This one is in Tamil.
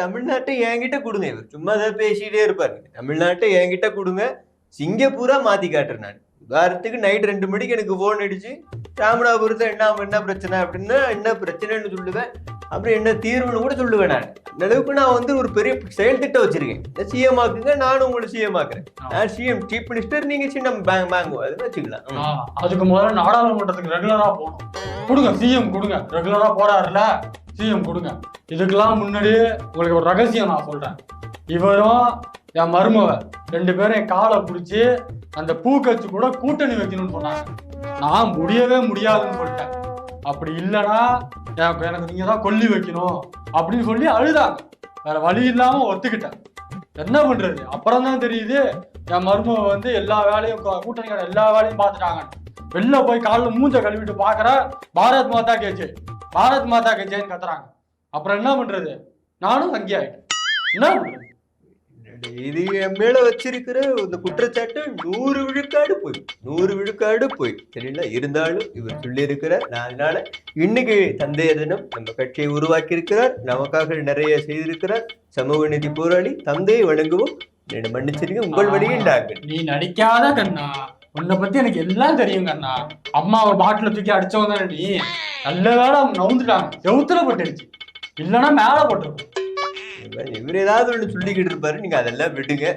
தமிழ்நாட்டை என்கிட்ட கொடுங்க. இவர் சும்மா ஏதாவது பேசிட்டே இருப்பாரு. தமிழ்நாட்டை என்கிட்ட கொடுங்க, சிங்கப்பூரா மாத்தி காட்டுறேன் நான். உதாரணத்துக்கு நைட் 2 மணிக்கு எனக்கு போன் அடிச்சு ராமநாதபுரத்தை என்ன பிரச்சனை அப்படின்னா என்ன பிரச்சனைன்னு சொல்லுவேன். அப்புறம் என்ன தீர்வுன்னு கூட சொல்லுவேன். நான் அந்த அளவுக்கு நான் ஒரு பெரிய செயல் திட்டம் வச்சிருக்கேன். சிஎம் ஆக்குங்க, நானும் உங்களை சிஎம் ஆக்குறேன். நான் சிஎம் சீஃப் மினிஸ்டர், நீங்க சின்ன பேங்க் அது வச்சுக்கலாம். அதுக்கு முதல்ல நாடாளுமன்றத்துக்கு ரெகுலரா போகணும். கொடுங்க சிஎம் கொடுங்க, ரெகுலரா போறாருல சிஎம் கொடுங்க. இதுக்கெல்லாம் முன்னாடியே உங்களுக்கு ஒரு ரகசியம் நான் சொல்றேன். இவரும் என் மருமவ 2 பேரும் என் காலை பிடிச்சி அந்த பூக்கட்சி கூட கூட்டணி வைக்கணும்னு சொன்னாங்க. நான் முடியவே முடியாதுன்னு சொல்லிட்டேன். அப்படி இல்லைன்னா எனக்கு நீங்க தான் கொல்லி வைக்கணும் அப்படின்னு சொல்லி அழுதாங்க. வேற வழி இல்லாம ஒத்துக்கிட்டேன். என்ன பண்றது? அப்புறம் தான் தெரியுது என் மருமவ எல்லா வேலையும் கூட்டணிக்கான எல்லா வேலையும் பார்த்துட்டாங்க. வெளில போய் காலில் மூஞ்ச கழுவிட்டு பாக்குற பாரத் மாதா கேச்சேன்னு கத்துறாங்க. அப்புறம் என்ன பண்றது? நானும் அங்கே ஆயிட்டேன். என்ன பண்றது? இது என் மேல வச்சிருக்கிற இந்த குற்றச்சாட்டு 100 விழுக்காடு போய் சரிங்களா. இருந்தாலும் இவர் சொல்லி இருக்கிறார். அதனால இன்னைக்கு தந்தைய தினம் நம்ம கட்சியை உருவாக்கி இருக்கிறார், நமக்காக நிறைய செய்திருக்கிறார். சமூக நீதி போராளி, தந்தையை வணங்குவோம். மன்னிச்சிருக்க, உங்கள் வழியில் டாக்டர். நீ நடிக்காத கண்ணா, உன்னை பத்தி எனக்கு எல்லாம் தெரியும் கண்ணா. அம்மாவை பாட்டில தூக்கி அடிச்சவங்க தானே நீ. நல்ல வேலை அவங்க நவுந்துட்டாங்க, செவுத்துல போட்டுடுச்சு. இல்லைன்னா மேல போட்டுருக்கும். இவர் ஏதாவது ஒண்ணு சொல்லிக்கிட்டு இருப்பாரு, நீங்க அதெல்லாம் விடுங்க.